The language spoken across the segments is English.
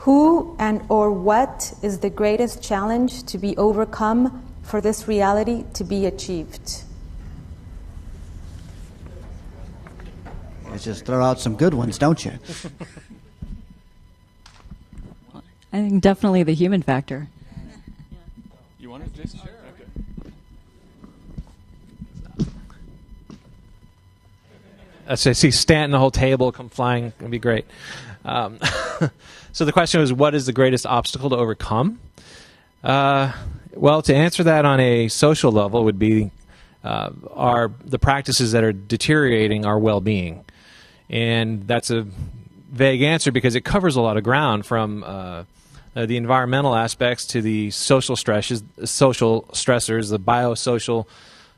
Who and or what is the greatest challenge to be overcome for this reality to be achieved? You just throw out some good ones, don't you? I think definitely the human factor. You want it, Jason? Sure. Okay. I see Stanton the whole table come flying. It'd be great. So the question was, what is the greatest obstacle to overcome? Well, to answer that on a social level would be are the practices that are deteriorating our well-being. And that's a vague answer because it covers a lot of ground, from the environmental aspects to the social stressors, the biosocial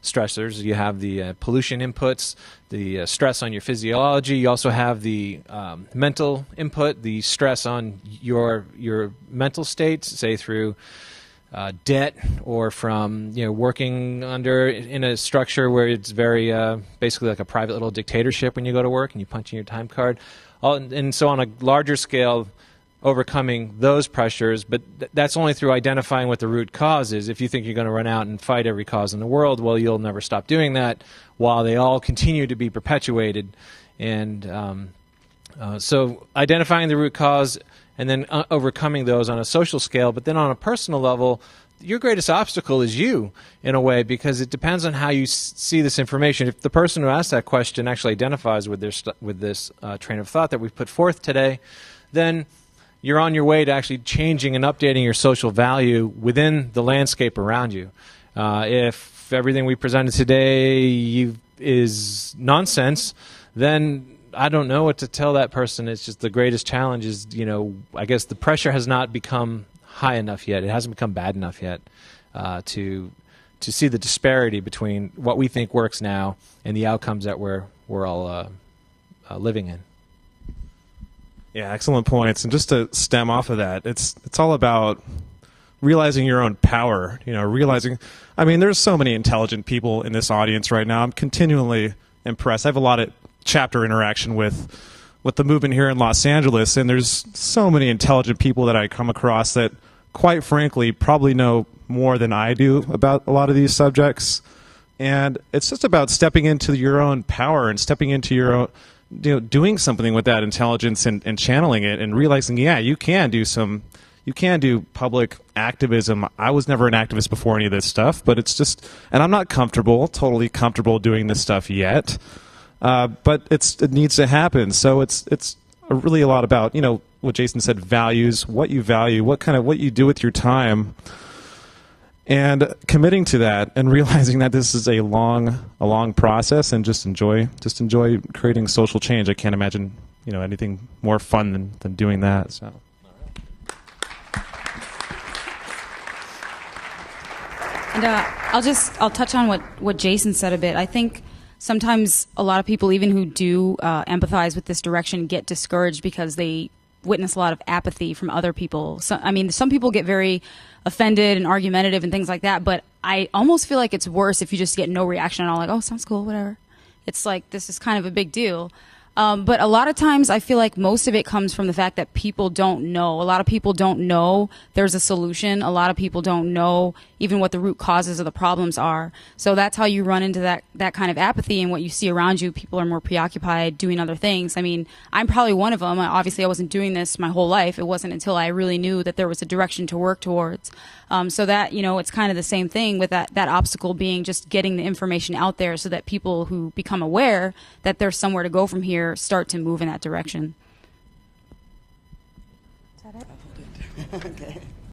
stressors. You have the pollution inputs, the stress on your physiology. You also have the mental input, the stress on your mental states, say through debt, or from working in a structure where it's very basically like a private little dictatorship when you go to work and you punch in your time card. And so on a larger scale, overcoming those pressures, but that's only through identifying what the root cause is. If you think you're going to run out and fight every cause in the world, well, you'll never stop doing that while they all continue to be perpetuated. And so identifying the root cause and then overcoming those on a social scale. But then on a personal level, your greatest obstacle is you, in a way, because it depends on how you see this information. If the person who asked that question actually identifies with this train of thought that we've put forth today, then you're on your way to actually changing and updating your social value within the landscape around you. If everything we presented today is nonsense, then I don't know what to tell that person. It's just the greatest challenge is, I guess the pressure has not become high enough yet. It hasn't become bad enough yet to see the disparity between what we think works now and the outcomes that we're all living in. Yeah, excellent points. And just to stem off of that, it's all about realizing your own power. Realizing. I mean, there's so many intelligent people in this audience right now. I'm continually impressed. I have a lot of chapter interaction with the movement here in Los Angeles, and there's so many intelligent people that I come across that, quite frankly, probably know more than I do about a lot of these subjects. And it's just about stepping into your own power and stepping into your own, doing something with that intelligence and channeling it and realizing, yeah, you can do public activism. I was never an activist before any of this stuff, but it's just, and I'm not totally comfortable doing this stuff yet. But it needs to happen. So it's really a lot about, what Jason said, values, what you value, what you do with your time, and committing to that and realizing that this is a long process, and just enjoy creating social change. I can't imagine, anything more fun than doing that. So. And I'll touch on what Jason said a bit. I think sometimes a lot of people, even who do empathize with this direction, get discouraged because they witness a lot of apathy from other people. So, I mean, some people get very offended and argumentative and things like that, but I almost feel like it's worse if you just get no reaction at all, like, oh, sounds cool, whatever. It's like, this is kind of a big deal. But a lot of times I feel like most of it comes from the fact that people don't know. A lot of people don't know there's a solution. A lot of people don't know even what the root causes of the problems are. So that's how you run into that kind of apathy, and what you see around you. People are more preoccupied doing other things. I mean, I'm probably one of them. Obviously, I wasn't doing this my whole life. It wasn't until I really knew that there was a direction to work towards. So that, it's kind of the same thing with that obstacle being just getting the information out there so that people who become aware that there's somewhere to go from here start to move in that direction. Is that it? Okay.